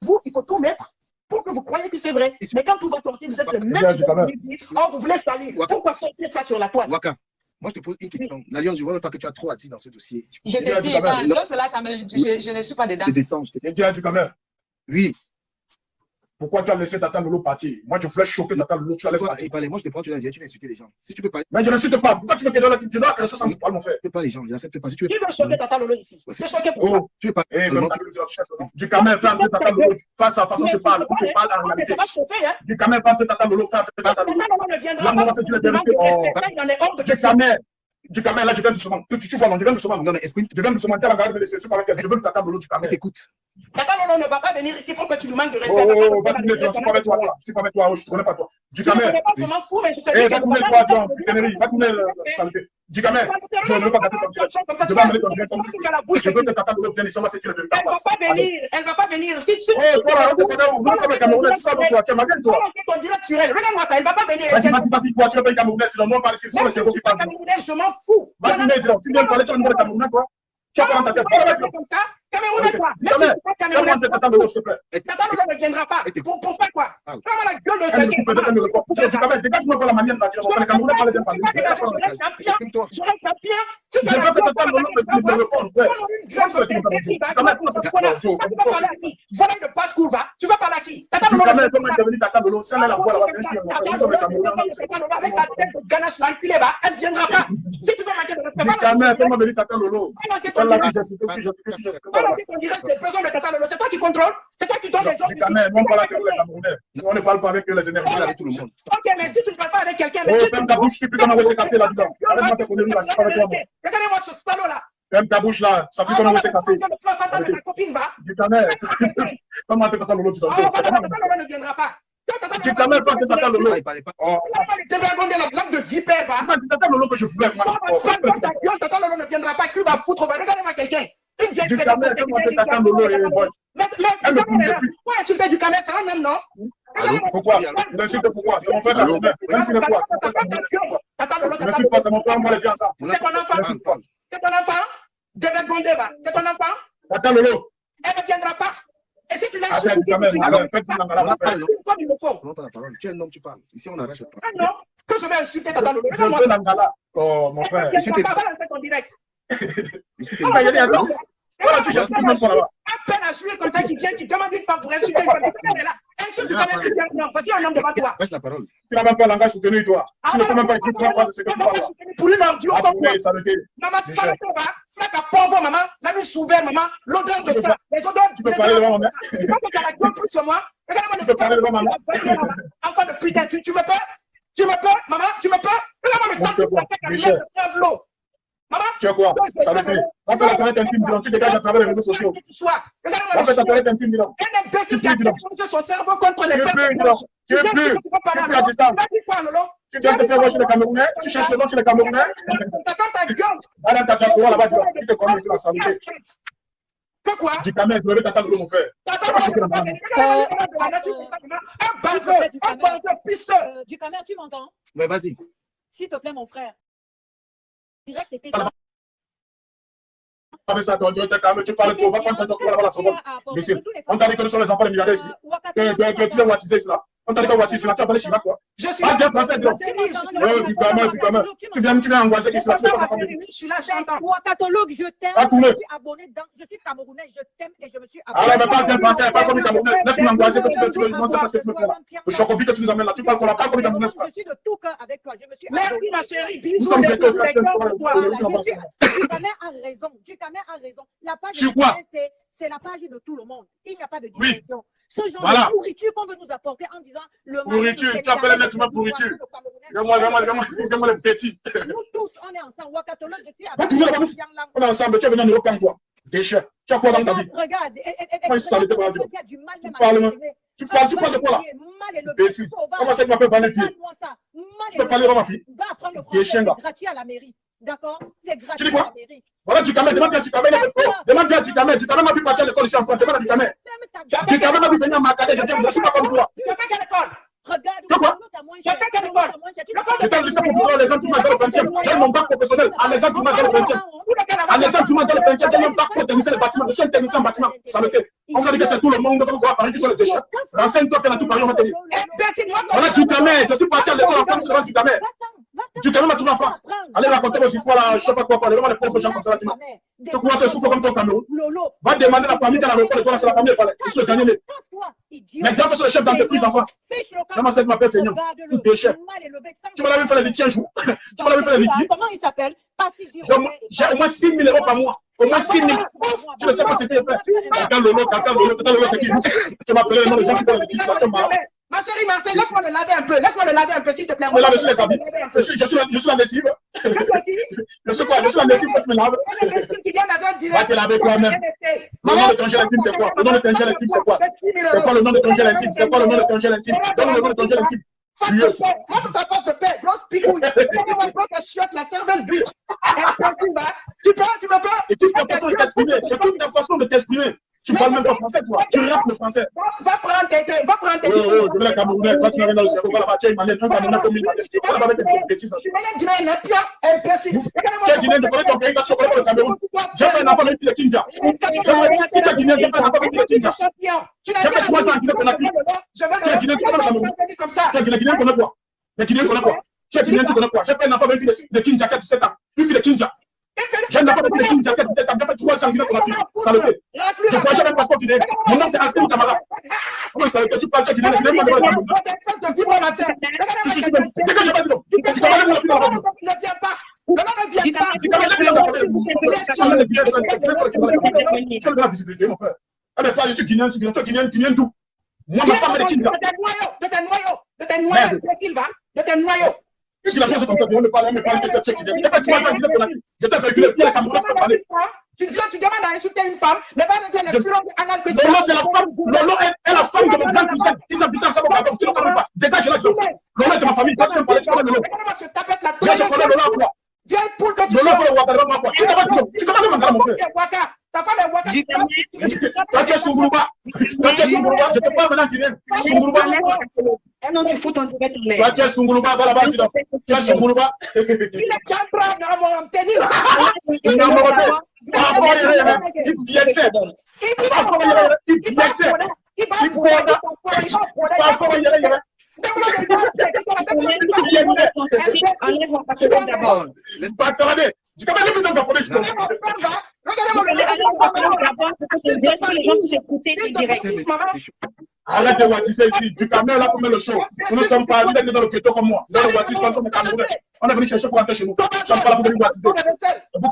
vous, il faut tout mettre pour que vous croyez que c'est vrai. Mais quand tout va sortir, vous êtes le même qui vous voulez salir. Pourquoi sortir ça sur la toile? Waka, moi je te pose une question. L'Alliance, je vois pas que tu as trop à dire dans ce dossier. Je te dis, l'autre là, je ne suis pas dedans. Je descends, je te dis. Tu Ducamer. Oui. Pourquoi tu as laissé Tata Lolo partir? Moi, je voulais choquer Tata Lolo, tu la laisses partir. Moi, je te prends, tu vas insulter les gens. Si tu peux pas. Mais je n'insulte pas. Pourquoi tu veux que tu dois caresser sans parler, mon frère? Je ne peux pas les gens, je n'accepte pas. Si tu veux choquer Tata Lolo ici. Tu veux choquer pourquoi? Tu veux pas. Ducamer, fais entrer Tata Lolo. Face à façon, je parle. On se parle en réalité. Ducamer, fais entrer Tata Lolo. Fais entrer Tata Lolo. Là, on va faire la vérité. Ducamer. Ducamer, là, je viens doucement. Tu vois, non, je viens doucement. Non, mais exprime. Je viens doucement. Tu as regardé les sessions avec elle. Je veux que Tata Lolo, Ducamer. Écoute. Tata Lolo ne va pas venir ici pour que tu lui manques de respect. Oh, va tourner, je ne suis pas avec toi. Je ne suis pas avec toi. Je ne te connais pas, toi. Ducamer. Je m'en fous, mais je te dis. Va tourner, toi, tu vas tourner, saleté. Ducamer, je ne veux pas gâter ton direct. Je vais amener ton direct comme tu veux. Je veux que Tata Lolo vienne ici, on va se tirer de ta face. Elle ne va pas venir. Oh, toi, là, on te connaît, nous sommes les Camerounais, tu sais, toi, tu es malgré toi. Ton direct sur elle. Regarde-moi ça, elle ne va pas venir. Vas-y, toi, tu n'es pas une Camerounaise, sinon, on parle ici, ce sont les cerveaux qui parlent. Je m'en fous. Va tourner, tu viens parler, tu es un Camerounais, toi. Tu as pas dans ta tête. Camerounais, quoi. Tata Lolo, s'il te plaît. Tata Lolo ne viendra pas. Pour faire quoi? Comment la gueule de quelqu'un? Dégage-moi voir la manière de la dire. Les Camerounais parlent bien parler. Je reste à bien. Je veux que Tata Lolo me réponde, frère. Voilà le passe-cour, va. Tu vas parler à qui? Tata Lolo, comment est devenue Tata Lolo? C'est la voix là-bas, c'est un chien. Avec ta tête de ganache là, elle ne viendra pas. Si tu veux manquer de respect, comment est devenue Tata Lolo? Celle-là, c'est toi qui contrôle, c'est toi qui donne les ordres. On parle avec les Camerounais. On ne parle pas avec les énergies. Avec tout le monde. Ok, mais si tu ne parles pas avec quelqu'un. Oh, ferme ta bouche, tu peux qu'on s'est cassé là-dedans. Arrête-moi de connaître là, je suis pas avec toi. Regardez-moi ce salaud là. Ferme ta bouche là, ça fait qu'on s'est cassé. Ducamer, comment Tata Lolo tu dois dire? Tata Lolo ne viendra pas. Ducamer, fais Tata Lolo. La langue de vipère, va. C'est Tata Lolo que je voulais. Tata Lolo ne viendra pas. Qui va foutre? Regardez-moi quelqu'un. Ducamer, comment Tata Lolo et mais pourquoi insulter Ducamer? C'est un homme, non? Pourquoi? Il insulte pourquoi? C'est mon frère Camerounais. Même s'il est quoi? Je ne suis pas, c'est mon frère, on va les bien ça. C'est ton enfant? C'est ton enfant? David Gondeba, c'est ton enfant? Tata Lolo. Elle ne viendra pas. Et si tu l'as insulté, tu comme il me faut. Tu es un homme, tu parles. Ici, on n'arrache pas. Ah non, que je vais insulter Tata Lolo. Je veux l'Angala. Oh, mon frère. Je ne pas en direct. Voilà, tu cherches tout le monde là-bas. À peine à suivre comme ça qui vient, qui demande une femme pour insulter. Insulte du Cameroun. Non, voici un homme devant toi. Laisse la parole. Tu n'as même pas le langage soutenu, toi. Tu ne peux même pas écrire trois phrases, c'est que tu parles. Pour une ordure comme moi. Maman, saleté, va. Flaque à pauvre, maman. La vie s'ouvert, maman. L'odeur de ça. Les odeurs. Tu peux parler devant ma mère. Tu penses que tu as la gueule plus sur moi? Regarde-moi. Tu peux parler devant ma mère. Enfant de putain, tu me peurs? Tu me peurs, maman? Tu me peurs? Regarde-moi le temps que tu as fait avec le flot. Maman, tu es quoi? Ça veut dire. On fait la toilette intime, dis donc. Tu dégages à travers les réseaux sociaux. On fait la toilette intime, dis donc. Un imbécile qui a changé son cerveau contre les peuples. Tu es plus à distance. Tu viens te faire voir chez les Camerounais. Tu cherches le nom chez les Camerounais. Allez, ta diaspora là-bas, tu te connais ici la saleté. C'est quoi? Ducamer, je vais Tata Lolo, mon frère. Un baveux, pisseux. Ducamer, tu m'entends? Mais vas-y. S'il te plaît, mon frère. Direct était. Tu parles trop, va prendre ton tour là-bas la seconde. On t'a dit que nous sommes les enfants des milliardaires ici. Tu l'as wattisé là. On t'a dit qu'on wattisé là, tu as parlé chinois quoi. Je suis pas bien français, donc. Ducamer. Tu viens angoisser qui sera, tu n'es pas sa famille. Je suis là, j'entends. Ouakatologue, je t'aime. Je suis abonné dedans. Je suis camerounais, je t'aime et je me suis abonné. Alors, mais pas bien français, pas comme les Camerounais. Laisse-moi angoisser que tu veux, non, c'est parce que tu me plais là. Le chocobi que tu nous amènes là, tu parles qu'on n'a pas comme les Camerounais. Je suis de tout cœur avec toi. Merci ma chérie, bisous. Nous sommes bientôt sur la Ducamer a raison. Ducamer a raison. La page c'est la page de tout le monde. Il n'y a pas de distinction. Ce genre de pourriture qu'on veut nous apporter en disant le pourriture, tu appelles les mecs pourriture. Regarde-moi les bêtises. Nous tous, on est ensemble. Ouakatologue, je suis avec on est ensemble, tu es venu en Europe quand quoi? Déchet. Tu as quoi dans ta vie? Regarde, tu parles de quoi là? Comment ça tu m'appelles parler pied? Tu peux parler devant ma fille? Va apprendre le français, c'est gratuit à la mairie. D'accord? C'est gratuit à la mairie. Voilà, Ducamer, demande bien Ducamer. Demande bien Ducamer. Ducamer m'a vu partir à l'école ici en France. Demande à Ducamer. Ducamer m'a vu venir à Macadé. Je dis, je ne suis pas comme toi. Tu as fait quelle école? Regarde, tu as fait quelle école? Je t'ai laissé pour pouvoir les entourements dans le 20e. J'ai mon bac professionnel à les entourements dans le 20e. À les entourements dans le 20e, j'ai mon bac pour technicien de bâtiment. Je suis un technicien en bâtiment. Saleté. On va dire que c'est tout le monde qui va parler qui sont les déchets. Renseigne-toi qu'elle a tout parlé, on va te dire. Voilà, du Camet, je suis parti à l'école en France, c'est du Camet. Du Camet m'a trouvé en France. Allez raconter vos histoires là, je sais pas quoi, vraiment les pauvres gens comme ça. Tu crois que tu souffres comme ton Cameroun. Va demander à la famille qu'elle a repris l'école, c'est la famille, il se le gagner. Mais quand c'est le chef d'entreprise en France. Comment ça m'appelle Feignant? Tout déchet. Tu vas la faire les litiges un jour. Tu vas la faire les litiges. Comment il s'appelle? J'ai au moins 6 000 € par mois. Au moins 6 000. Tu ne sais pas ce qu'il fait. Quand Lolo, tu m'appelles le nom des gens qui font les litiges. Ma chérie, Marcel, laisse-moi le laver un peu. Laisse-moi le laver un peu, s'il te plaît. Je lave les habits. Je suis la lessive. Je suis quoi? Je suis la lessive quand tu me laves. Va te laver toi-même. Le nom de ton gel intime, c'est quoi? Le nom de ton gel intime, c'est quoi? C'est quoi le nom de ton gel intime? C'est quoi le nom de ton gel intime? Donne le nom de ton gel intime. Montre ta porte de paix, grosse picouille. Ta chiotte, la cervelle butte. Tu me peux? Et toute ta façon de t'exprimer. C'est toute ta façon de t'exprimer. Tu parles même pas français, toi. Tu rappes le français. Va prendre tes je vais la Camerounais. Quand tu m'as dans le cerveau, va là-bas, tu m'as un Camerounais comme il m'a dit. Va là-bas avec tes bêtises. Tu m'as dit, imbécile. Tu es Guinéen, tu connais ton pays, quand tu connais le Cameroun. J'ai fait un enfant avec le Kindia. Tu es Guinéen, tu as fait un enfant avec le Kindia. J'ai fait 3 ans en Guinée-Conakry. Tu es Guinéen, tu connais le Cameroun. Tu es Guinéen, tu connais quoi? Les Guinéens connaissent quoi? Tu es Guinéen, tu connais quoi? J'ai fait un enfant avec le Kindia, 17 ans. Lui, il fait le Kindia. J'ai un enfant avec le Kindia, 17 ans. J'ai fait 3 ans en Guinée-Conakry. Ça le fait. Je crois que j'ai un passeport guinéen. Mon nom, c'est Askin Kamara. Comment ça veut? Tu parles, tu es Guinéen, tu n'es pas de Cameroun. Dès que je vais dire, tu connais mon fils dans la radio. Ne viens pas. Tu as la visibilité, mon frère. Ah, mais pas, je suis Guinéen, tu es Guinéen tout. Moi, ma femme, elle est Kindia. De tes noyaux. Si la chose est comme ça, on me parle de tu es Guinéen. J'ai fait 3 ans en Guinée-Conakry. J'étais véhiculé, puis les Camerounais peuvent parler. Tu demandes à insulter une femme, mais pas de dire les furons anal que tu Lolo, c'est la femme. Lolo est la femme de mon grand cousin. Ils habitent ensemble au Gabon. Tu ne connais pas. Dégage là, Lolo est de ma famille. Quand tu veux parler, tu connais Lolo. Viens, je connais Lolo à quoi? Viens pour que tu Lolo, faut le Ouattara à quoi? Tu connais mon mon frère. Ta femme est Ouattara. Quand tu es Sungourouba, je te parle maintenant Guinéen. Sungourouba. Non, tu fous ton direct en l'air. Toi, tu es Sungourouba, va là-bas, tu es Sungourouba. Il est capable d'avoir obtenu. Il arrête de wattiser ici. Du Cameroun là pour mettre le show. Nous ne sommes pas dans le ghetto comme moi. Dans le wattis, nous sommes Camerounais. On est venu chercher pour rentrer chez nous. Nous ne sommes pas là pour venir wattiser. Vous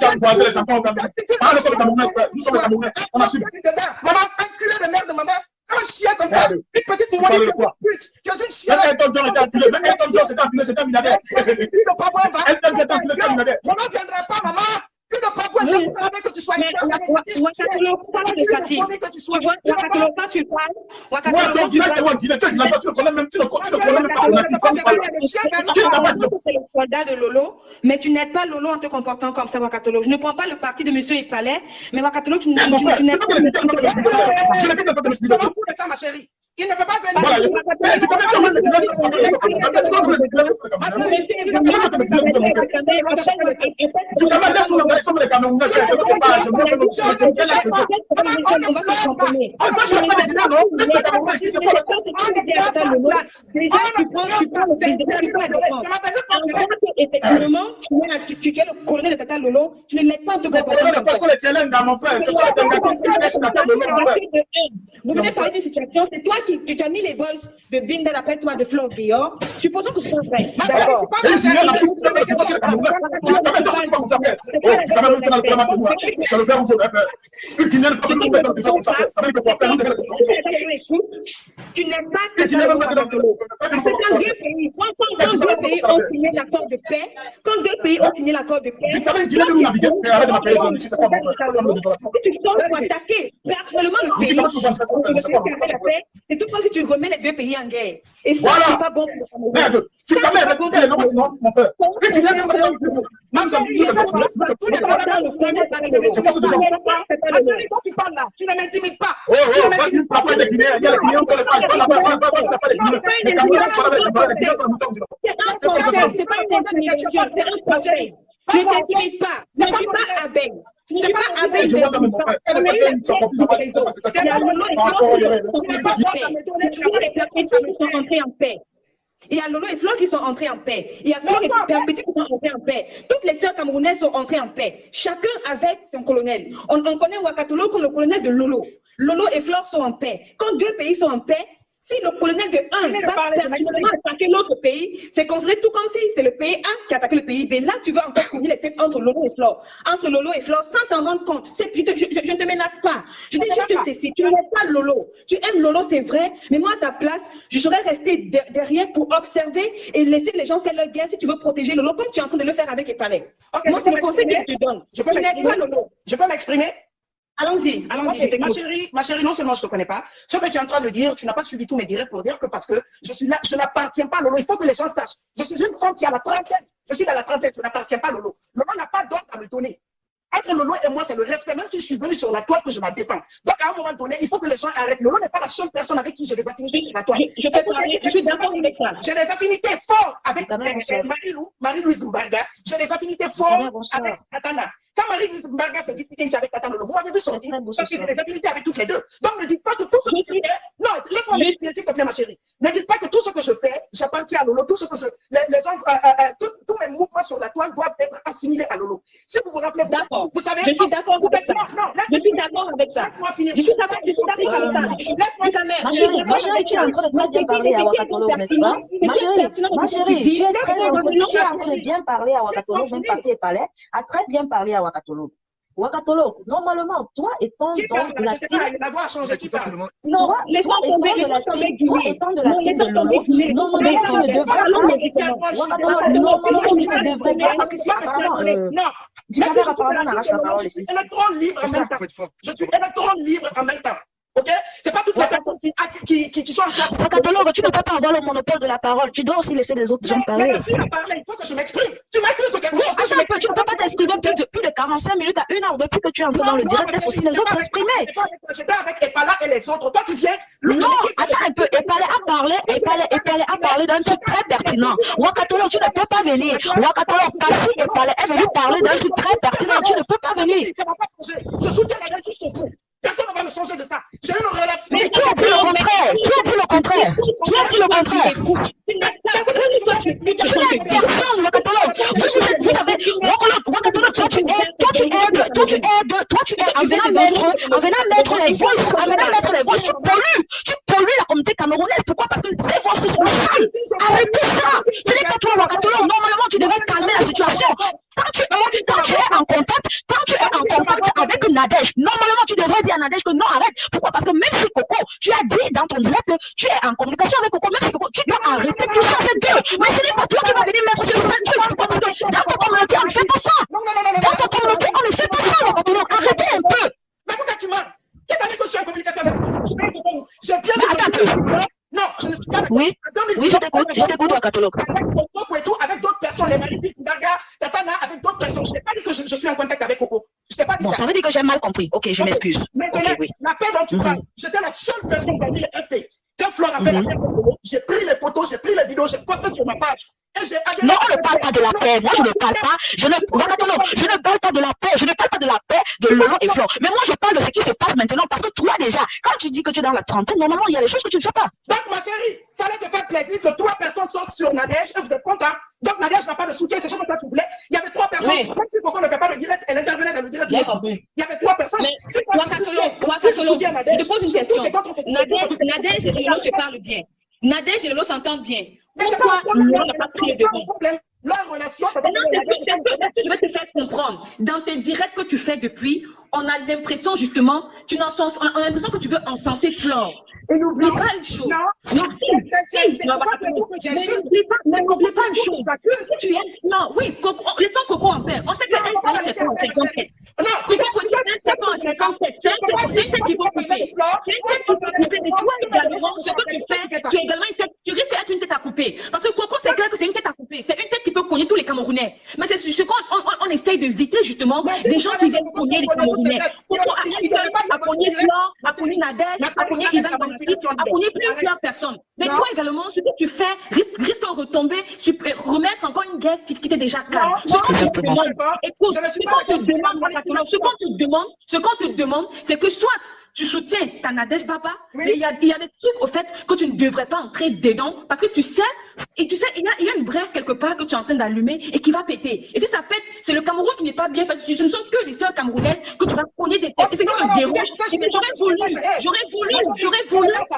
avez croisé les enfants au Cameroun. Pas le Camerounais, nous sommes les Camerounais. On assume. Maman, enculé de merde, maman. Un chien comme ça. Une petite moitié de pute. Tu es une chienne. Elton John était enculé. Mais Elton John c'était enculé, c'était un milliardaire. Elton John était enculé, c'était un milliardaire. Maman ne viendra pas, maman. Tu ne peux pas dire que tu sois ici. Soldat de Lolo, mais tu n'aides pas Lolo en te comportant comme ça, Wakatolo. Je ne prends pas le parti de monsieur Ipalais, mais Wakatolo, tu n'aides pas. Je l'ai fait de ça, ma chérie. Il ne peut pas venir. Voilà, tu connais effectivement, tu es le colonel de Tata Lolo, tu ne l'aides pas en te comportant. Vous venez parler d'une situation, c'est toi qui tu as mis les vols de Bindel après toi de Flore dehors. Supposons que ce soit vrai. D'accord. Tu n'es pas que quand deux pays ont signé l'accord de paix, quand deux pays ont signé l'accord de paix, tu sors pour attaquer personnellement le pays. C'est tout ça si tu remets les deux pays en guerre. Et ça, c'est pas bon pour le Cameroun. Tu quand même mon frère. Tu ne m'intimides pas. Oh, vas-y, papa des Guinéens. Il y a les Guinéens, on ne pas c'est pas une intimidation, c'est un conseil. Tu ne t'intimides pas. Ne suis pas abeille. Je ne suis pas avec des il y a Lolo et Flore qui sont entrés en paix. Il y a Flore et Perpétue qui sont entrés en paix. Toutes les sœurs camerounaises sont entrées en paix. Chacun avec son colonel. On connaît Ouagattolo comme le colonel de Lolo. Lolo et Flore sont en paix. Quand deux pays sont en paix, si le colonel de un va personnellement attaquer l'autre pays, c'est considéré tout comme si c'est le pays A qui a attaqué le pays B. Là, tu vas encore courir les têtes entre Lolo et Flore. Entre Lolo et Flore, sans t'en rendre compte. Je ne te menace pas. Je dis juste ceci. Tu n'aimes pas Lolo. Tu aimes Lolo, c'est vrai. Mais moi, à ta place, je serais restée derrière pour observer et laisser les gens faire leur guerre si tu veux protéger Lolo, comme tu es en train de le faire avec Epalais. Okay, moi, c'est le conseil que je te donne. Je peux m'exprimer? Allons-y, okay. Ma chérie, non seulement je ne te connais pas, ce que tu es en train de dire, tu n'as pas suivi tous mes directs pour dire que parce que je suis là, je n'appartiens pas à Lolo. Il faut que les gens sachent. Je suis une femme qui a la trentaine. Je suis dans la trentaine, je n'appartiens pas à Lolo. Lolo n'a pas d'ordre à me donner. Entre Lolo et moi, c'est le respect, même si je suis venu sur la toile que je la défends. Donc, à un moment donné, il faut que les gens arrêtent. Lolo n'est pas la seule personne avec qui j'ai des affinités sur la toile. Je suis d'accord avec ça. J'ai des affinités fortes avec Marie-Louise Mbarga. J'ai des affinités fortes avec Katana. Quand Marie-Louise Mbarga s'est disputée ici avec Katana Lolo, vous m'avez vu sortir parce que j'ai des affinités avec toutes les deux. Donc, ne dites pas que tout ce que je fais. Non, laisse-moi m'expliquer, s'il te plaît, ma chérie. Ne dites pas que tout ce que je fais, j'appartiens à Lolo. Tout ce que les gens, tous mes mouvements sur la toile doivent être assimilés à Lolo. Si vous vous rappelez, vous savez. Je suis d'accord avec ça. Je suis d'accord avec ça. Laisse-moi finir. Je suis d'accord avec ça. Laisse-moi ta mère. Ma chérie, tu es en train de très bien parler à Ouagattolo, n'est-ce pas? Ma chérie, tu es en train de bien parler à Ouagattolo, même passé Palais, a très bien parlé à Ouagattolo. Ouagattolo, normalement, toi étant dans la team, non, toi étant de la team de Lolo, normalement tu ne devrais pas, Ouagattolo, normalement tu ne devrais pas, parce que si apparemment, du Cameroun apparemment on arrache la parole ici. Je suis électron libre en même temps. Je suis électron libre en même temps. Ok? C'est pas toutes les personnes qui sont en place. Ouagattolo, tu ne peux pas avoir le monopole de la parole. Tu dois aussi laisser les autres gens parler. Il faut que je m'exprime. Tu m'accuses de quelque chose. Tu ne peux pas t'exprimer plus de 45 minutes à 1 heure depuis que tu es entré dans le direct. Laisse aussi les autres s'exprimer. J'étais avec Epala et les autres. Toi, tu viens. Non, attends un peu. Epala a parlé d'un truc très pertinent. Ouagattolo, tu ne peux pas venir. Ouagattolo, Kassi Epala est venu parler d'un truc très pertinent. Tu ne peux pas venir. Je soutiens la justice jusqu'au bout. Personne ne va me changer de ça. J'ai une relation. Mais tu as dit le contraire. Tu as dit le contraire. Tu as dit le contraire. Tu n'es personne, Ouagattolo. Vous avez. Ouagattolo, toi tu aides, en venant mettre les voices, tu pollues la communauté camerounaise. Pourquoi? Parce que ces voices sont sales. Arrêtez ça. Ce n'est pas toi, Ouagattolo. Normalement, tu devrais calmer la situation. Quand tu es en contact avec Nadège, normalement tu devrais dire à Nadège que non, arrête. Pourquoi? Parce que même si Coco, tu as dit dans ton direct que tu es en communication avec Coco, même si Coco, tu dois arrêter tout ça, c'est deux. Mais ce n'est pas toi qui vas venir mettre sur ce truc. Pourquoi? Parce que dans ta communauté, on ne fait pas ça. Dans ta communauté, on ne fait pas ça, arrêtez un peu. Mais pourquoi tu mens? Quelle année que je suis en communication avec Coco? J'ai bien dit. Non, je ne suis pas. Oui, je t'écoute, Ouagattolo. Avec d'autres personnes, les Marie-Louise Mbarga, Katana, avec d'autres personnes. Je n'ai pas dit que je suis en contact avec Coco. Je t'ai pas dit ça. Bon, ça veut dire que j'ai mal compris. Ok, je m'excuse. Mais la paix dont tu parles, j'étais la seule personne parmi les FP. Quand Flore a fait la paix, j'ai pris les photos, j'ai pris les vidéos, j'ai posté sur ma page. Non, on ne parle pas de la paix. Moi, je ne parle pas. Je ne parle pas de la paix. Je ne parle pas de la paix de Lolo et Flore. Mais moi, je parle de ce qui se passe maintenant. Parce que toi, déjà, quand tu dis que tu es dans la trentaine, normalement, il y a des choses que tu ne fais pas. Donc, ma chérie, ça allait te faire plaisir que 3 personnes sortent sur Nadège et vous êtes content. Donc, Nadège n'a pas de soutien. C'est ce que toi, tu voulais. Il y avait 3 personnes. Oui. Même si Coco ne fait pas le direct, elle intervenait dans le direct. Il y avait 3 personnes. Ouagattolo, je te pose une question. Nadège et Lolo se parlent bien. Nadège et Lolo s'entendent bien. Pourquoi Lolo n'a pas pris le devant? Leur relation, je vais te faire comprendre. Dans tes directs que tu fais depuis, on a l'impression justement, on a l'impression que tu veux encenser Flore. Et n'oublie pas une chose. Non, si. Mais n'oublie pas une chose. Si tu aimes, non, oui, laissons Coco en paix. On sait qu'elle c'est pas en 57. Non, c'est pas en 57. C'est un tête qu'il faut couper. C'est un tête qu'il faut couper. Mais toi également, ce que tu fais, tu es également une tête, tu risques d'être une tête à couper. Parce que Coco, c'est clair que c'est une tête à couper. C'est une tête qui peut cogner tous les Camerounais. Mais c'est ce qu'on essaye d'éviter justement des gens qui viennent cogner les Camerounais. Coco arrête à cogner Flore, à cogner Nadège, a cogné Ivan Baptiste, a cogné plusieurs personnes. Mais toi également, ce que tu fais risque de retomber, remettre encore une guerre qui était déjà calme. Ce qu'on te demande, écoute, ce qu'on te demande, c'est que soit tu soutiens ta Nadège Baba, mais il y a des trucs au fait que tu ne devrais pas entrer dedans parce que tu sais, il y a une brèche quelque part que tu es en train d'allumer et qui va péter. Et si ça pète, c'est le Cameroun qui n'est pas bien parce que ce ne sont que les sœurs camerounaises que tu vas cogner des têtes. Et c'est qui me dérange. J'aurais voulu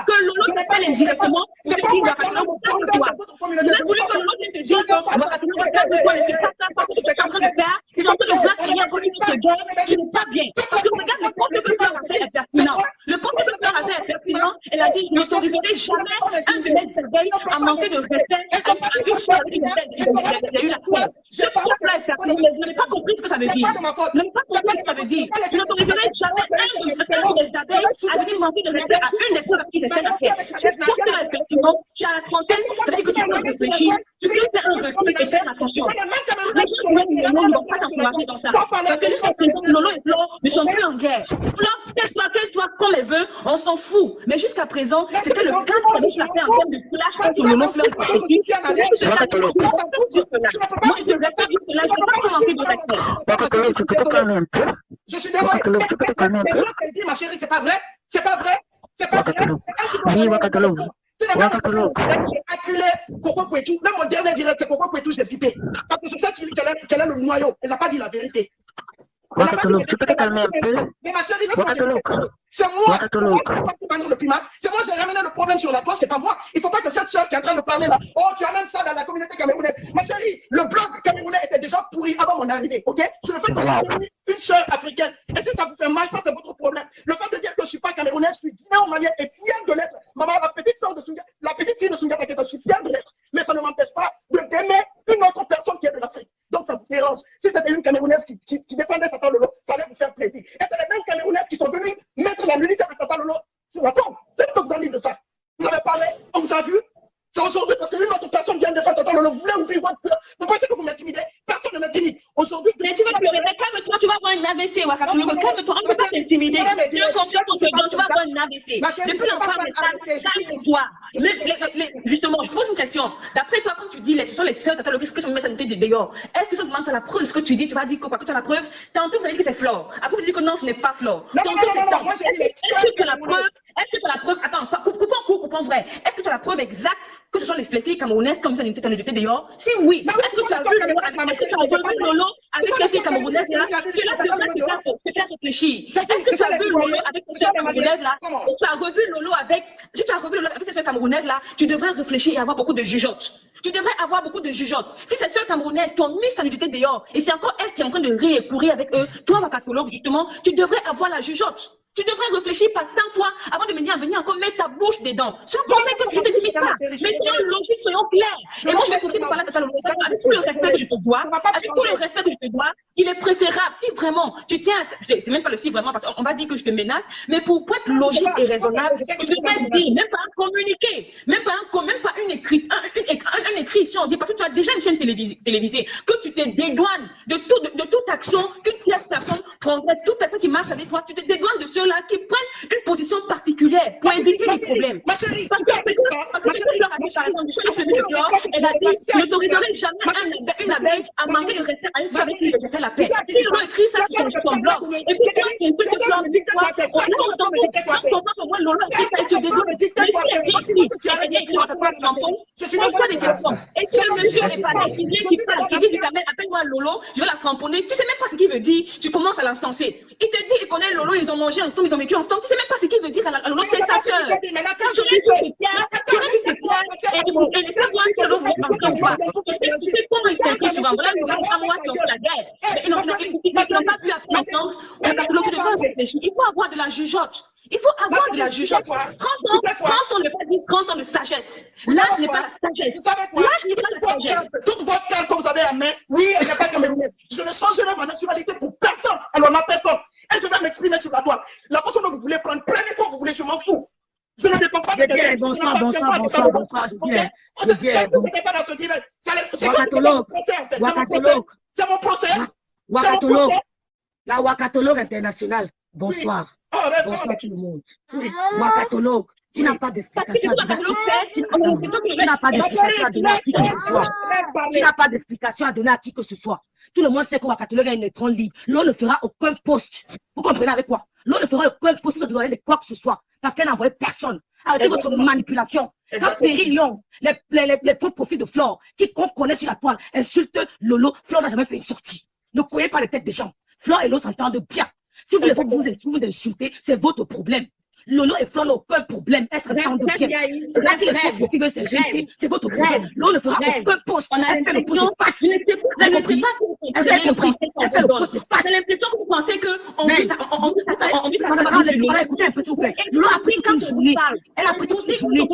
que Lolo t'appelle indirectement pour te dire Wakatolo, j'aurais voulu que Lolo te dise Wakatolo, regarde-toi, c'est pas ça, parce que tu es en train de faire, tu es en train de voir qu'il y a une guerre qui n'est pas bien. Parce que regarde, le compte de peur est pertinent. Le compte de peur est pertinent. Elle a dit, je n'autoriserai jamais un de mes éveils à manquer de respect. Il y a eu la cour. Ce compte-là est pertinent, mais je n'ai pas compris ce que ça veut dire. Je n'ai pas compris ce que ça veut dire. Je n'autoriserai jamais un de mes abeilles à venir manquer de respect à une des choses qui est faite à faire. Ce compte-là est pertinent. Tu as la trentaine, ça veut dire que tu peux réfléchir. Tu peux faire un recul et faire attention. Les gens ne vont pas t'encourager dans ça. Parce que jusqu'à présent, Lolo et Flore ne sont plus en guerre. Qu'elle soit comme elle veut, on s'en fout. Mais jusqu'à présent, c'était le cas que ça fait en termes de clash contre Lolo Flore. Moi, je ne vais pas dire cela, je ne vais pas commenter vos acteurs. Tu peux te calmer un peu. Je suis désolé. Tu peux te calmer un peu. Ma chérie, c'est pas vrai. C'est pas vrai. C'est pas vrai. Oui, Wakatolo. J'ai acculé Coco Kouetou. Même mon dernier direct, c'est Coco Kouetou, j'ai pipé. Parce que c'est ça qu'elle a le noyau. Elle n'a pas dit la vérité. Wakatolo, tu peux te calmer un peu. Mais ma chérie, c'est moi. C'est moi, j'ai ramené le problème sur la toile, c'est pas moi. Il ne faut pas que cette soeur qui est en train de parler là, oh, tu amènes ça dans la communauté camerounaise. Ma chérie, le blog camerounais était déjà pourri avant mon arrivée, ok? Sur le fait que je suis devenue une soeur africaine. Et si ça vous fait mal, ça c'est votre problème. Le fait de dire que je ne suis pas camerounaise, je suis guinéo-malienne et fière de l'être. Maman, la petite fille de Sundiata, je suis fière de l'être. Mais ça ne m'empêche pas d'aimer une autre personne qui est de l'Afrique. Donc ça vous dérange. Si c'était une Camerounaise qui défendait Tata Lolo, ça allait vous faire plaisir. Et c'est les mêmes Camerounaises qui sont venues mettre la l'unité de Tata Lolo sur la tombe. Qu'est-ce que vous en dites de ça? Vous avez parlé, on vous a vu. C'est aujourd'hui parce qu'une autre personne vient défendre Tata Lolo. Vous voulez ouvrir votre cœur. Vous pensez que vous m'intimidez? Personne ne m'intimide. Aujourd'hui. Mais tu vas pleurer, mais calme-toi, tu vas avoir un AVC, Wakatolo. Calme-toi, on ne peut pas t'intimider. Tu es confiant pour ce don, tu vas avoir un AVC. Depuis l'enfant, calme-toi. Justement, je pose une question. D'après toi, comme tu dis, ce sont les sœurs Tata Lolo qui sont mises à noter de dehors. Est-ce que ça demande la preuve de ce que tu dis? Tu vas dire quoi? Tu as la preuve? Tantôt, vous avez dit que c'est Flore. Après, vous dites que non, ce n'est pas Flore. Tantôt, c'est Tant. Est-ce que tu as la preuve? Est-ce que tu as la preuve? Attends, coupons vrai. Est-ce que tu as la preuve exacte que ce sont les filles camerounaises comme ça n'étaient en jeté dehors? Si oui, est-ce que tu as vu Lolo avec les filles camerounaises là? Tu là, te faire réfléchir. Est-ce que tu as vu Lolo avec les filles camerounaises là? Si tu as revu Lolo avec ces filles camerounaises là, tu devrais réfléchir et avoir beaucoup de jugeotes. Tu devrais avoir beaucoup de jugeotes. Si ces sœurs camerounaises qui ont mis sa nudité dehors et c'est encore elle qui est en train de rire et courir avec eux, toi, Wakatolo, justement, tu devrais avoir la jugeote. Tu devrais réfléchir par 100 fois avant de venir encore mettre ta bouche dedans. C'est un conseil que je ne te dis pas. Mais soyons logiques, soyons clairs. Et moi, je vais continuer de parler de ça. Avec tout le respect que je te dois, il est préférable, si vraiment tu tiens, c'est même pas le si vraiment, parce qu'on va dire que je te menace, mais pour être logique et raisonnable, tu devrais dire, même pas un communiqué, même pas un écrit, si on dit, parce que tu as déjà une chaîne télévisée, que tu te dédouanes de toute action qu'une tierce personne prendrait, toute personne qui marche avec toi, tu te dédouanes de ceux-là qui prennent une position particulière pour éviter les problèmes. Parce que elle a dit, je n'autoriserai jamais une abeille à manquer de respect à une femme avec qui je fais la paix. Si tu as écrit ça sur ton blog, et puis toi, tu peux te faire une fois, on s'en fout, moi, Lolo a écrit ça et tu dédouanes. Je pose pas des questions. Et tu le monsieur est pas là, qui dit du camel, appelle-moi Lolo, je vais la framponner. Tu sais même pas ce qu'il veut dire, tu commences à l'encenser. Il te dit, il connaît Lolo, ils ont mangé ensemble, ils ont vécu ensemble. Tu sais même pas ce qu'il veut dire à Lolo, c'est sa soeur. Tu sais comment ils s'inquiètent souvent. Voilà, nous sommes à moi qui ont fait la guerre. Ils n'ont pas pu apprendre ensemble. Tu devrais réfléchir. Il faut avoir de la jugeote. Il faut avoir de la jugeote. 30 ans ne pas dire 30 ans de sagesse. L'âge n'est pas la sagesse. L'âge n'est pas la sagesse. Toute votre carte que vous avez à main, oui, elle n'est pas camerounaise. Je ne changerai ma nationalité pour personne. Alors, ma personne. Elle se va m'exprimer sur la toile. La personne que vous voulez prendre, prenez quand vous voulez, je m'en fous. Je ne dépends pas de bonsoir. C'est mon procès. La Wakatolo internationale. Bonsoir. Bonsoir tout le monde. Wakatolog, tu n'as pas d'explication. Tu n'as pas d'explication à donner à qui que ce soit. Tu n'as pas d'explication à donner à qui que ce soit. Tout le monde sait que Wakatolog a une écran libre. L'on ne fera aucun post. Vous comprenez avec quoi? L'on ne fera aucun post sur de quoi que ce soit. Parce qu'elle n'a envoyé personne. Arrêtez votre manipulation. Quand Perry Lyon, les faux profils de Flore, qu'on connaît sur la toile, insulte Lolo, Flore n'a jamais fait une sortie. Ne croyez pas les têtes des gens. Flore et Lolo s'entendent bien. Si vous voulez vous insulter, c'est votre problème. Lolo et Flore n'ont aucun problème. Elles s'entendent bien. C'est votre problème. Lolo ne fera aucun poste. On a l'impression, je ne sais pas si vous pensez que vous pensez que écoutez un peu s'il vous plaît. Lolo a pris une journée. Elle a pris toute une journée.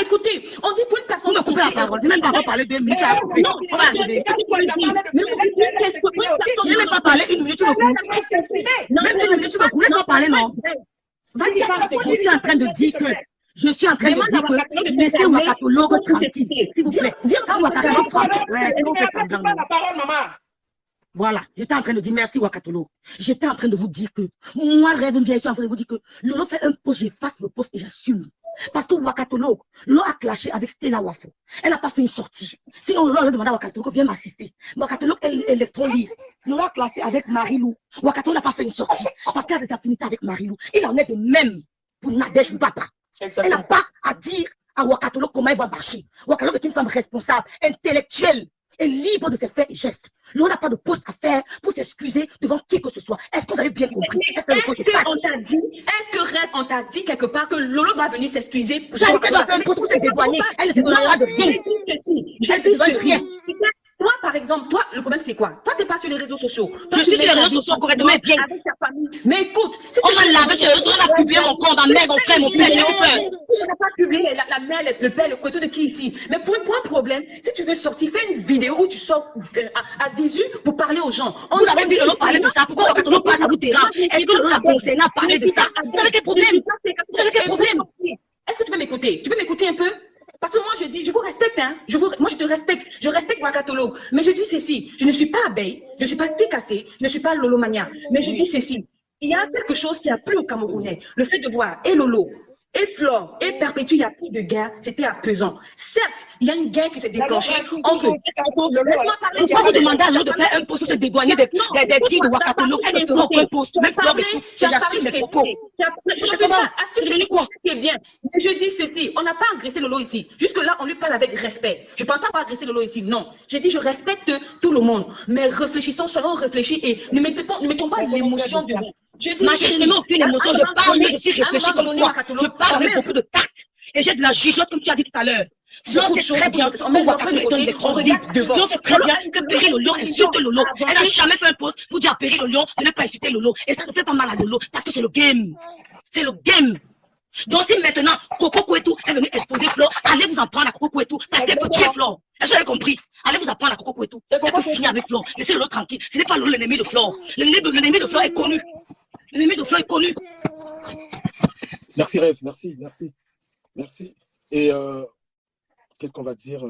Écoutez, on dit pour une personne. Vous me coupez la parole. Je n'ai même pas parlé 2 minutes. On va arriver. Je n'ai même pas parlé 1 minute. Tu me coupes. Même 1 minute, tu me coupes. Laisse-moi parler, non? Vas-y, parle. Je suis en train de dire que laissez Wakatolog tranquille, s'il vous plaît. Quand Wakatolog la parole, maman. Voilà, j'étais en train de dire merci Wakatolog. J'étais en train de vous dire que moi, rêve bien, je suis en train de vous dire que Lolo fait un post, j'efface le post et j'assume. Parce que Wakatolog, Lolo a clashé avec Stella Wafo. Elle n'a pas fait une sortie. Sinon, Lolo a demandé à Wakatolog, viens m'assister. Wakatolog est électron libre. Lolo a clashé avec Marilou. Wakatolog n'a pas fait une sortie. Parce qu'elle a des affinités avec Marilou. Il en est de même pour Nadège Mbapa. Elle n'a pas à dire à Wakatolog comment elle va marcher. Wakatolog est une femme responsable, intellectuelle et libre de ses faits et gestes. L'on n'a pas de poste à faire pour s'excuser devant qui que ce soit. Est-ce que vous avez bien compris? Est-ce que Rêve, on t'a dit quelque part que Lolo va venir s'excuser? J'arrête pas faire un poste pour se dédouaner. Elle ne se donnera pas de rien. Elle dit rien. Toi, par exemple, toi, le problème c'est quoi? Toi, tu n'es pas sur les réseaux sociaux. Je suis sur les réseaux sociaux correctement bien. Avec ta famille. Mais écoute, si on va laver sur les réseaux, on va publier mon compte, ma mère, mon frère, mon père, j'ai peur. On n'a pas publié la mère, le père, le côté de qui ici. Mais pour un problème, si tu veux sortir, fais une vidéo où tu sors à visu pour parler aux gens. Vous avez vu Lolo parler de ça? Pourquoi on ne parle pas à vous terrain? Est-ce que Lolo a conseillé à parler de ça? Vous avez quel problème? Vous avez quel problème? Est-ce que tu peux m'écouter? Tu peux m'écouter un peu? Parce que moi, je dis, je vous respecte, hein. Moi, je te respecte. Je respecte Wakatolog. Mais je dis ceci. Je ne suis pas abeille. Je ne suis pas Técassé. Je ne suis pas Lolo Mania. Mais je dis ceci. Il y a quelque chose qui a plu aux Camerounais. Le fait de voir et Lolo, et Flore, et Perpétue, il n'y a plus de guerre. C'était apaisant. Certes, il y a une guerre qui s'est déclenchée entre. Pourquoi vous demandez à Lolo de faire un post pour se dédouaner des tirs de Wakatolog? Elle ne fera aucun post. Même Flore et tout. J'assume mes propos. C'est bien. Mais je dis ceci, on n'a pas agressé Lolo ici. Jusque-là, on lui parle avec respect. Je ne pense pas agresser Lolo ici, non. J'ai dit, je respecte tout le monde. Mais réfléchissons, soyons réfléchis et ne mettons pas l'émotion devant. Ma chérie, ce n'est aucune émotion. Je parle, mais je suis réfléchie comme toi. Je parle avec beaucoup de tact. Et j'ai de la jugeote, comme tu as dit tout à l'heure. Flore sait très bien que Wakatolog est un électron libre. Flore sait très bien que Perry Lolo insulte Lolo. Elle n'a jamais fait un post pour dire à Perry Lolo de ne pas insulter Lolo. Et ça ne fait pas mal à Lolo parce que c'est le game. C'est le game. Donc si maintenant Coco Kouetou est venu exposer Flore, allez vous en prendre à Coco Kouetou parce qu'elle peut tuer Flore. Est-ce que vous avez compris? Allez vous en prendre à Coco Kouetou. Elle peut finir avec Flore. Laissez Lolo tranquille. Ce n'est pas Lolo l'ennemi de Flore. L'ennemi de Flore est connu. L'ennemi de Flore est connu. Merci Rêve, merci. Et qu'est-ce qu'on va dire?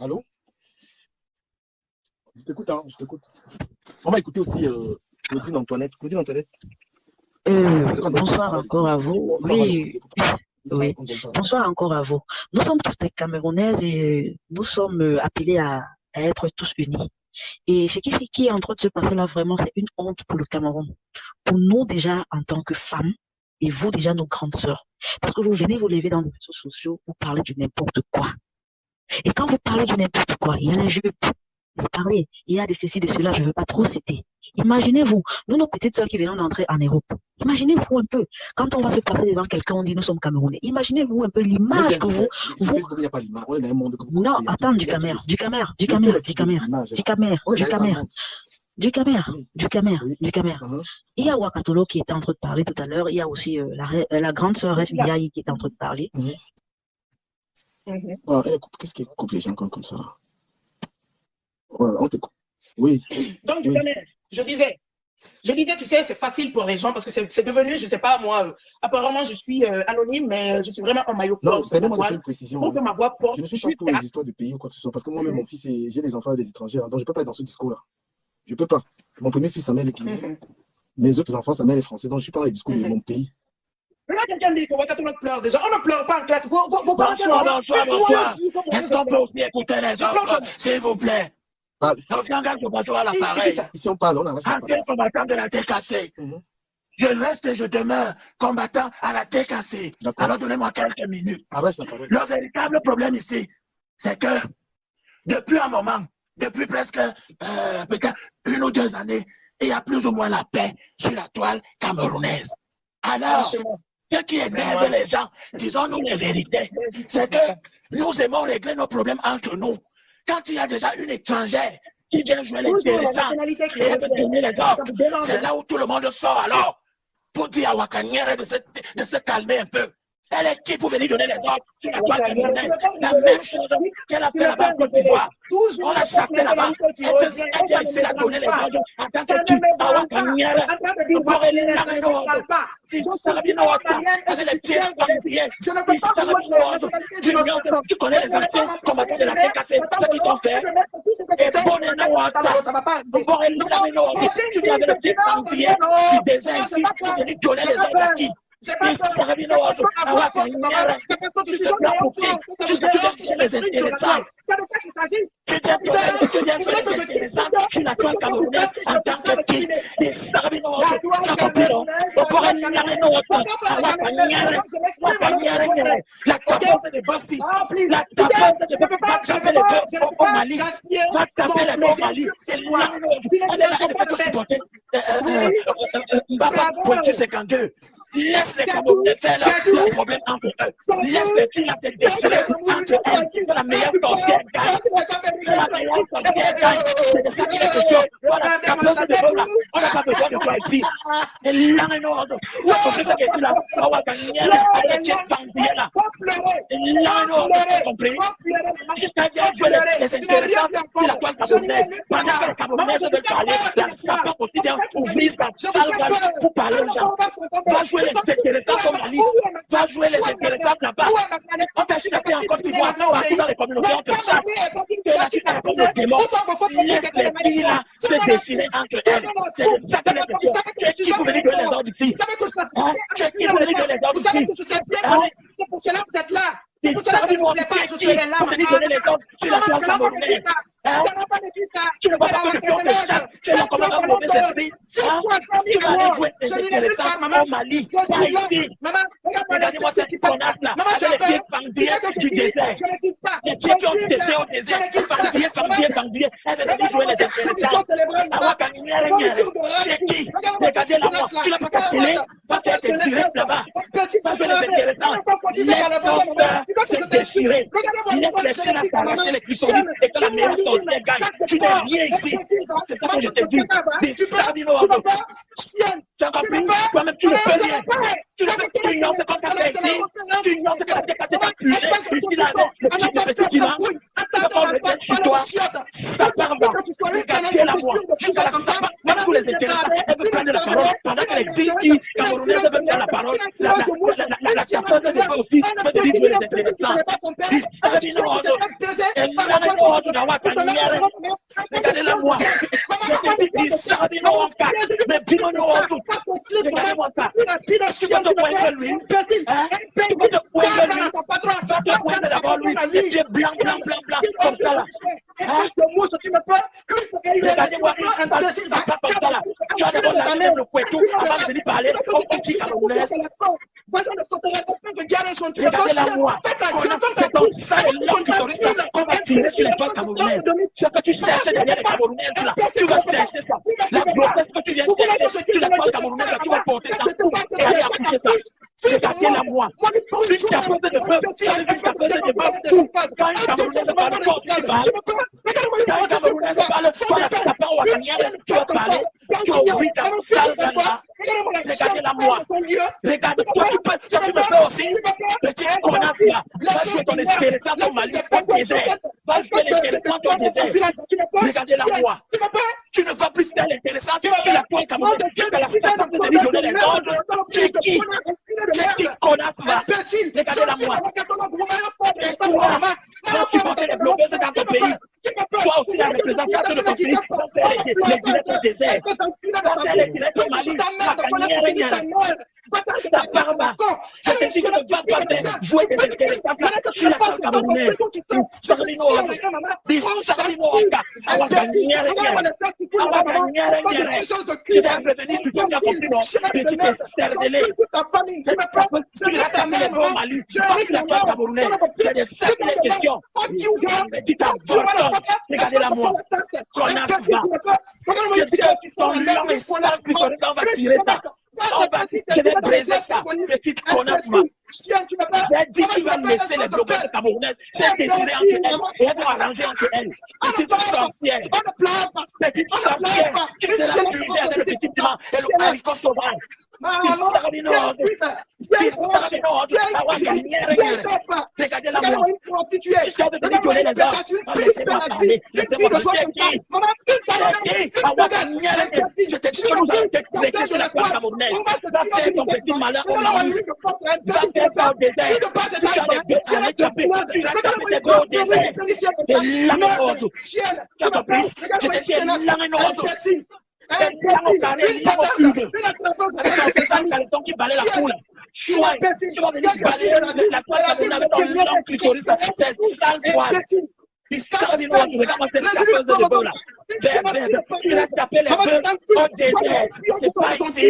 Allô? Je t'écoute, hein, je t'écoute. On va écouter aussi Claudine Antoinette. Bonsoir encore à vous. Oui. Bonsoir encore à vous. Nous sommes tous des Camerounaises et nous sommes appelés à être tous unis. Et ce qui est en train de se passer là, vraiment, c'est une honte pour le Cameroun. Pour nous déjà en tant que femmes, et vous déjà nos grandes sœurs. Parce que vous venez vous lever dans les réseaux sociaux pour parler du n'importe quoi. Et quand vous parlez du n'importe quoi, il y a la jupe, vous parlez, il y a de ceci, de cela, je ne veux pas trop citer. Imaginez-vous, nous, nos petites sœurs qui viennent d'entrer en Europe, imaginez-vous un peu, quand on va se passer devant quelqu'un, on dit nous sommes Camerounais. Imaginez-vous un peu l'image que vous... Il n'y a pas l'image, on est dans un monde comme... Non, attends, du Camer. Il y a Wakatolog qui était en train de parler tout à l'heure, il y a aussi la grande sœur Rêve Ndiaye qui est en train de parler. Qu'est-ce qui coupe les gens comme ça? On t'écoute. Oui. Donc, je disais, tu sais, c'est facile pour les gens parce que c'est devenu, je ne sais pas, moi, apparemment, je suis anonyme, mais je suis vraiment en maillot fort. Non, c'est même une précision. Pour que ma voix porte. Je ne suis pas pour les histoires de pays ou quoi que ce soit parce que moi-même, mon fils, j'ai des enfants des étrangers, donc je ne peux pas être dans ce discours-là. Je ne peux pas. Mon premier fils, sa mère est clinique. Mes autres enfants, sa mère est française, donc je suis pas dans les discours de mon pays. Regarde quelqu'un dit que Ouagadougou pleure déjà. On ne pleure pas en classe. Bonsoir. Est-ce qu'on peut aussi écouter les autres, s'il vous plaît? Ici, on parle, on arrache. Ancien combattant de la TKC. Je reste et je demeure combattant à la TKC. Alors donnez-moi quelques minutes. Le véritable problème ici, c'est que depuis un moment, depuis presque peut-être 1 ou 2 années, il y a plus ou moins la paix sur la toile camerounaise. Alors, ce qui énerve les gens, disons-nous les vérités, c'est que nous aimons régler nos problèmes entre nous. Quand il y a déjà une étrangère qui vient jouer l'intéressant et elle veut donner les ordres, c'est là où tout le monde sort alors pour dire à Ouakaniere de se calmer un peu. Elle est qui pour venir donner les ordres sur la toile camerounaise? La même chose qu'elle a fait là-bas en Côte d'Ivoire. On l'a chassée là-bas. Elle vient ici à donner les ordres en tant que qui à Ouakaniere. Pour éliminer les ordres. Tu connais les anciens combattants de la TKC, ce qu'ils t'ont fait. Et bon, pour éliminer les ordres. Tu viens avec le pied bandillé du désert ici pour venir donner les ordres à qui? Tu te les intéressants. Tu n'as pas camerounaise en tant que qui? La tapeuse de Bossi, la tapeuse de au Mali, va taper les mots au Mali. C'est là, elle fait tout supporter. Mbaba Pointu 52. Laisse les Camerounais faire leur problème entre eux. Laisse les filles se déchirer entre elles. C'est la meilleure sorcière gagne. La meilleure sorcière gagne. C'est de ça qu'il est question. Voilà, la place de Bola. On n'a pas besoin de toi ici. Et là, nous, tu as compris ce que tu l'as. On va gagner avec les Sandier là. Et là, nous, on a compris. Jusqu'à dire que les intéressants sur la toile camerounaise. Pendant que les Camerounais veulent parler, la SCAPA aussi vient ouvrir sa salle pour parler aux gens. Va jouer les intéressants au Mali, va jouer les intéressants là-bas. On t'achète à faire en Côte d'Ivoire, partout dans les communautés, on te chatte. Que la suite à comme le démon. Laisse les filles là se déchirer entre elles. C'est de ça que les questions. Tu es qui pour venir donner les ordres ici? Tu es qui pour venir donner les ordres ici? C'est pour cela que vous êtes là. C'est pour cela que vous êtes là. Pour venir donner les ordres sur la toile camerounaise. Tu ne vas pas que je te chasse. Tu es comme un mauvais esprit. Tu vas aller jouer les intéressants au Mali. Pas ici. Regardez-moi cette connasse là. Avec les pieds fendillés du désert. Les pieds qui ont été au désert. Fendillés. Elle veut venir jouer les intéressants. C'est qui? Regardez-la moi. Tu n'as pas qu'à tirer. Va faire tes directs là-bas. Va jouer les intéressants. Laisse ton frère se déchirer. Laisse les chiens t'arracher les clitoris et que la meilleure sorcière gagne. Tu n'es rien ici. C'est ça que je te dis. Des Sabino. Tu as compris? Toi-même, tu ne peux rien. Tu ignores ce qu'on t'a fait ici. Tu ignores ce que la TKC t'a accusé. Ici, là, le petit bilan. Tu vas pas le mettre sur toi. Ça part va. Regardez la voix. Jusqu'à la ça va. Même tous les intéressants, elle veut prendre la parole. Pendant que les 10 qui, Camerounais, veulent prendre la parole. La tapeuse de voix aussi veut te dire les intéressants. Regardez la moi. Mais regardez-moi ça. Tu vas te pointer lui. Tu vas te pointer lui. Va te pointer d'abord lui. Et tu es blanc, comme ça là. Regardez-moi, ça part comme ça là. Tu as d'abord lavé même le couettou avant de venir parler au petit Camerounais. Regardez la moi. C'est ton sale l'homme qui t'aurise là. On va tirer sur les toiles camerounaises. Tu as fait tu cherches derrière les Camerounaises là. Tu vas chercher ça. La grossesse que tu viens chercher sur la toile camerounaise là, tu vas porter ça. Et aller accoucher ça. Regardez la moi. Une tapeuse de bœuf. Ça veut dire une tapeuse de bœuf. Quand une Camerounaise parle, toi aussi tu parles. Quand une Camerounaise parle, toi la ta part au Wakanière, tu vas parler. Tu vas ouvrir ta salle là. Regardez la moi. Regarde, toi tu peux faire aussi. Petit connasse là. Va jouer ton intéressant au Mali, au désert. Va jouer l'intéressant au désert. Regardez la moi. Tu ne vas plus faire l'intéressant. Tu es la toile camerounaise. Jusqu'à la fin, tu vas te donner les ordres. Tu es qui? Tu es qui connasse là? Regardez la moi. Et toi, va supporter les blogueuses dans ton pays. Toi aussi, la représentation de conflit, les directs au désert, les directs au Mali, ça part bas. Je te dis que ne va pas faire jouer des intéressants sur la carte camerounaise. Tu vas revenir du temps petit cervelé. C'est des simples questions. Regardez-la moi. On va tirer ça. Je vais briser ça, petite connasse. J'ai dit qu'il va laisser les blogueurs camerounaises se déchirer entre elles et elles vont arranger entre elles. Petite sorcière, petite sorcière, tu seras jugée avec le petit piment et le haricot sauvage. Regardez la moi. Tu sais venir donner les ordres. Laissez-moi parler. Laissez-moi parler. Je te dis que nous allons te traiter sur la toile camerounaise. Va faire ton petit malin au Mali. Va faire ça au désert. Tu as des bêtes à l'échapper. Tu vas taper des bêtes au désert. Et l'amoroso. Tu as compris? Je te dis l'amoroso. C'est ça le caleçon qui balaye la poule. Choix, tu vas venir balayer la toile camerounaise avec ton long clitoris. C'est sale poil. Il regarde moi cette tapeuse de bœuf là. Tu vas taper les bœufs au désert. C'est pas ici.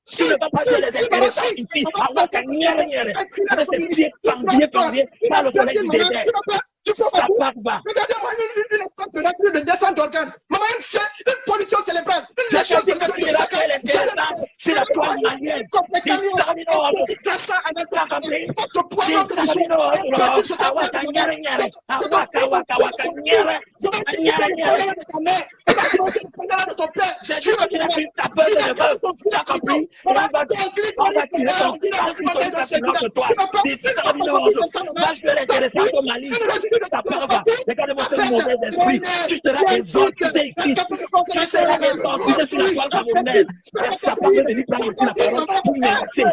Tu ne vas pas dire les intéressants ici. Avec ces pieds fendus par le soleil du désert. Ça part bas. Regardez-moi une descente d'organes. Maman, une pollution cérébrale. La chose que tu iras faire l'intéressant, c'est la toile malienne. J'ai dit que tu n'as plus ta peur de bœuf. Tu as compris? On va tirer ton sur toi. Va jouer l'intéressant au Mali. Ça part va. Regarde-moi ce mauvais esprit. Tu seras exalté ici. Tu seras exalté sur la toile camerounaise. Ça part venir prendre ici la parole pour menacer.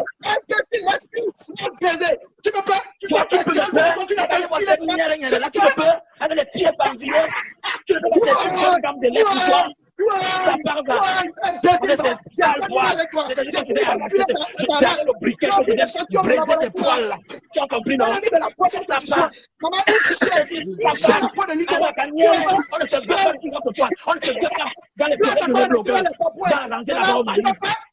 Tu peux pas. Toi, tu peux le faire. Regardez-moi cette lumière. Là, tu le peux. Avec les pieds pendus. Tu ne peux pas chercher une gamme de lait pour toi. Ça part va. On est ces sales poils. C'est-à-dire que je vais arracher. Je t'arrête le briquet. Je vais briser tes poils là. Tu as compris, non? Ça part. On ne se veut pas sur notre toile. On ne se veut pas dans les projets de nos blogueurs. Dans l'arranger là-bas au Mali.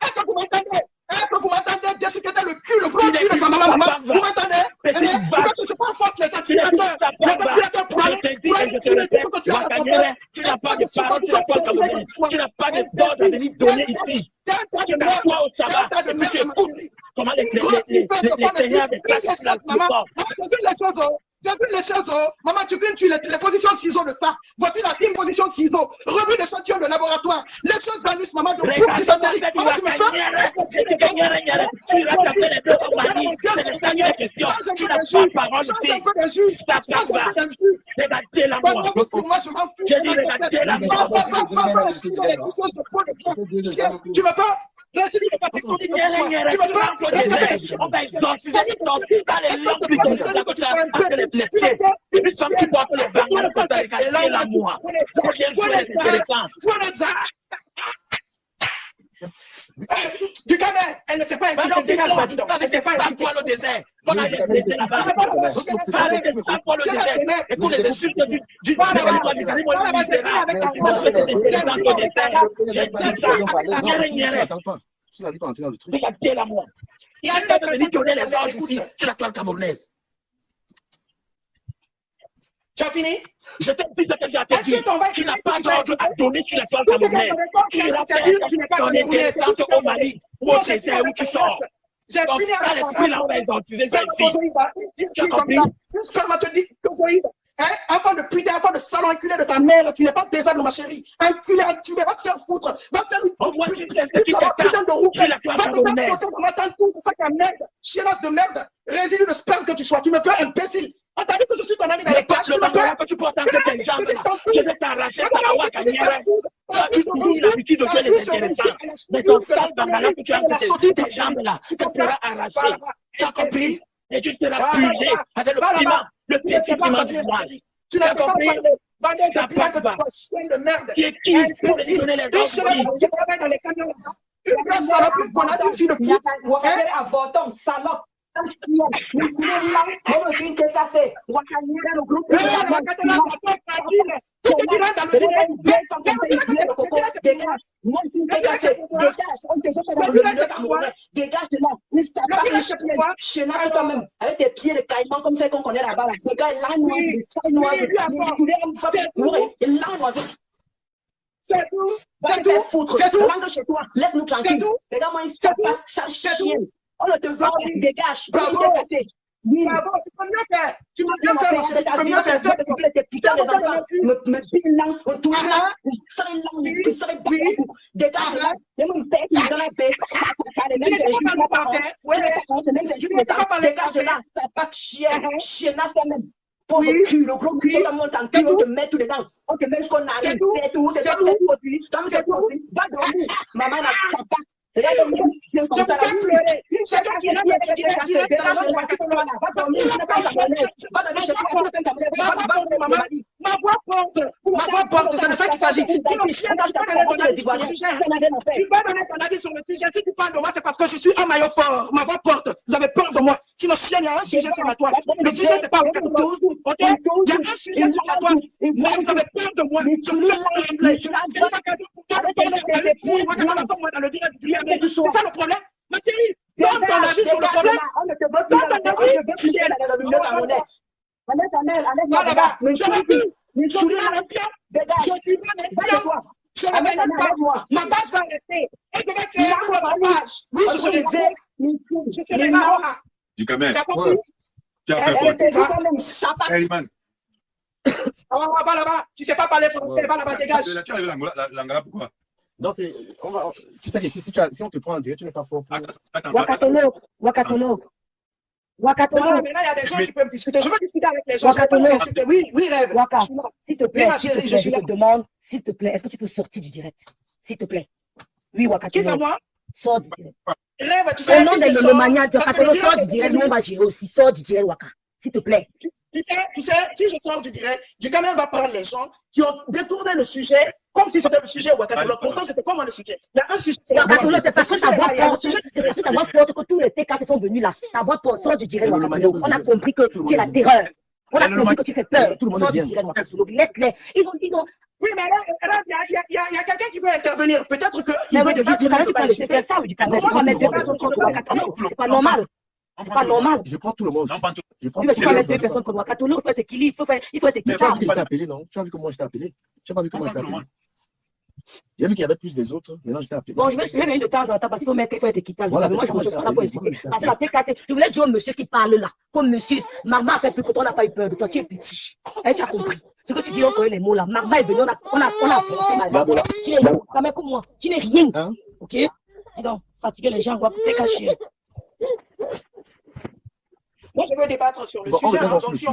Est-ce que vous m'entendez? Est-ce que vous m'entendez déchiqueter le cul, le gros cul de sa maman? Vous m'entendez? Petite vache. Je ne sais pas force les activateurs. Les activateurs pour aller. Je te dis et je te répète, Wakanyere, tu n'as pas de parole sur la toile camerounaise. Tu n'as pas d'ordre à venir donner ici. Tu n'as pas au sabbat. Et puis tu écoutes comment les seigneurs des classes là le font. J'ai vu les choses, maman, tu les positions ciseaux de ça. Voici la team position ciseaux. Revue d'échantillon de laboratoire. Les choses d'anus, maman, de groupe dysenterie. Maman, tu me fais? Tu vas taper les deux au Mali. C'est les dernières questions. Tu n'as pas de parole ici. Ça va. Regardez la mort. J'ai dit regardez la mort. Tu veux pas? Tu veux pas? On va exorciser les langues plus entre les pieds. Et puis comme tu portes le vent, on va regarder la moi. C'est bien joué, c'est intéressant. Du Cameroun, elle ne sait pas expliquer. Avec des femmes poils au désert. On a laissé là-bas. Avec des femmes poils au désert. Écoute les insultes du regardez la moi. Il y a ça de venir donner les ordres ici sur la toile camerounaise. Tu as fini? Je t'ai dit ce que j'ai dit. Tu n'as pas d'ordre à donner sur la toile camerounaise. Tu iras faire ton intéressance au Mali ou au désert où tu sors. Dans ça, l'esprit là, on va identifier ça ici. Tu as compris? Puisqu'on te dit, enfant de putain, enfant de salon enculé de ta mère, tu n'es pas baisable, ma chérie. Enculé, tu vas te faire foutre. Va faire une putain de roue. Va te faire sauter pour m'attendre tout. C'est ça qui merde. Chiennasse de merde. Résidu de sperme que tu sois. Tu me peux imbécile. On t'a dit que je suis ton ami dans les pattes. Le bagage que tu portes en tête tes jambes là. Je vais t'arracher ta Wakanyere. Tu as l'habitude de jouer les intéressants. Mais ton sale bagage que tu as en tes jambes là, tu seras arraché. Tu as compris? Et tu seras brûlé avec le piment, le petit piment du mal. Tu n'as compris? C'est bien que tu sois chien de merde. Qui est qui pour lui donner les Une salope qui travaille dans les camions là-bas. Une vraie salope, une connasse, une fille de pute. Avorton, salope. Dégage de là, toi-même, avec tes pieds de caïman comme ceux qu'on connaît là-bas. Dégage c'est tout. C'est tout. C'est tout. Rentre chez toi. Laisse-nous tranquille. Regarde-moi une sapate, sale chienne. On ne te veut pas. Dégage. Bravo. Bravo. Tu peux mieux faire. Tu peux mieux faire. Tu peux mieux faire. Tes putains des enfants me pile là, on touche là, on serait là, on serait partout. Dégage là. Laisse-moi une paix, tu me donnes la paix. Dégage de là, sapate chienne, chiennasse toi-même. Pauvre cul, le gros cul, on monte en cul, on te met tout dedans. On te met ce qu'on arrive. C'est tout. C'est tout. Comme c'est tout. Va dormir. Maman n'a pas. Regarde-moi. Je ne peux pas pleurer. C'est toi qui es là. Va dormir. Va dormir chez toi. Ma voix porte. Ma voix porte. C'est de ça qu'il s'agit. Tu vas donner ton avis sur le sujet. Si tu parles de moi, c'est parce que je suis un maillot fort. Ma voix porte. Vous avez peur de moi. Sinon, chien, il y a un sujet sur la toile. Le sujet, c'est pas ok? Il y a un sujet sur la toile. Moi, vous avez peur de moi. Je suis c'est ça le problème. Ma chérie, donne ton avis sur le problème. Donne ton avis. Ma base va rester. Et je vais créer ma base. Oui, je suis le Maroc. Du Camer. Tu as fait faute. Eliman. Va là-bas. Tu sais pas parler français. Va là-bas, dégage. Tu as levé l'Angola pourquoi? Non, c'est. Tu sais que si on te prend en direct, tu n'es pas fort pour. Wakatolo. Mais là, il y a des gens qui peuvent discuter. Je veux discuter avec les gens. Oui, rêve. Waka, s'il te plaît, je te demande, s'il te plaît, est-ce que tu peux sortir du direct? S'il te plaît. Oui, Wakatolo. Qui c'est moi? Sors du direct. Rêve, tu sais. Au nom de l'Olomania, Wakatolo, sors du direct. Nous, on va gérer aussi. Sors du direct, Waka. S'il te plaît. Tu sais, si je sors du direct, Ducamel va prendre les gens qui ont détourné le sujet comme si c'était le sujet Wakatolo. Pourtant, c'était pas moi le sujet. Il y a un sujet. Wakatolo, c'est parce que ta voix porte. C'est parce que ta voix porte que tous les TK sont venus là. Ta voix porte. Sors du direct, Wakatolo. On a compris que tu es la terreur. On a compris que tu fais peur. Sors du direct, Wakatolo. Laisse-les. Ils vont dire. Oui, mais là, il y a quelqu'un qui veut intervenir. Peut-être que. Mais oui, tu peux laisser faire ça, du Cameroun. On va mettre 2 personnes contre Wakatolo. C'est pas normal. C'est pas normal. Je prends tout le monde. Non, pas tout. Tu peux pas mettre 2 personnes contre Wakatolo. Il faut être équilibre. Il faut être Tu n'as pas vu équitable. que je t'ai appelé, non? Tu as vu comment je t'ai appelé? Tu n'as pas vu comment je t'ai appelé? J'ai vu qu'il y avait plus des autres. Maintenant, je t'ai appelé. Bon, je vais suivre de temps en temps parce qu'il faut être équitable. Voilà, Moi, je ne suis pas là pour insulter. Parce que la tête cassée. Je voulais dire au monsieur qui parle là. Comme monsieur, Marma a fait plus que toi, on n'a pas eu peur de toi. Tu es petit. Et tu as compris. Ce que tu dis, on connaît les mots là. Marma est venu, on a affronté Marma. Tu n'es rien. Comme moi. Tu n'es rien. Ok? Dis donc, fatiguer les gens, on va te cacher. Moi, je veux débattre sur le sujet.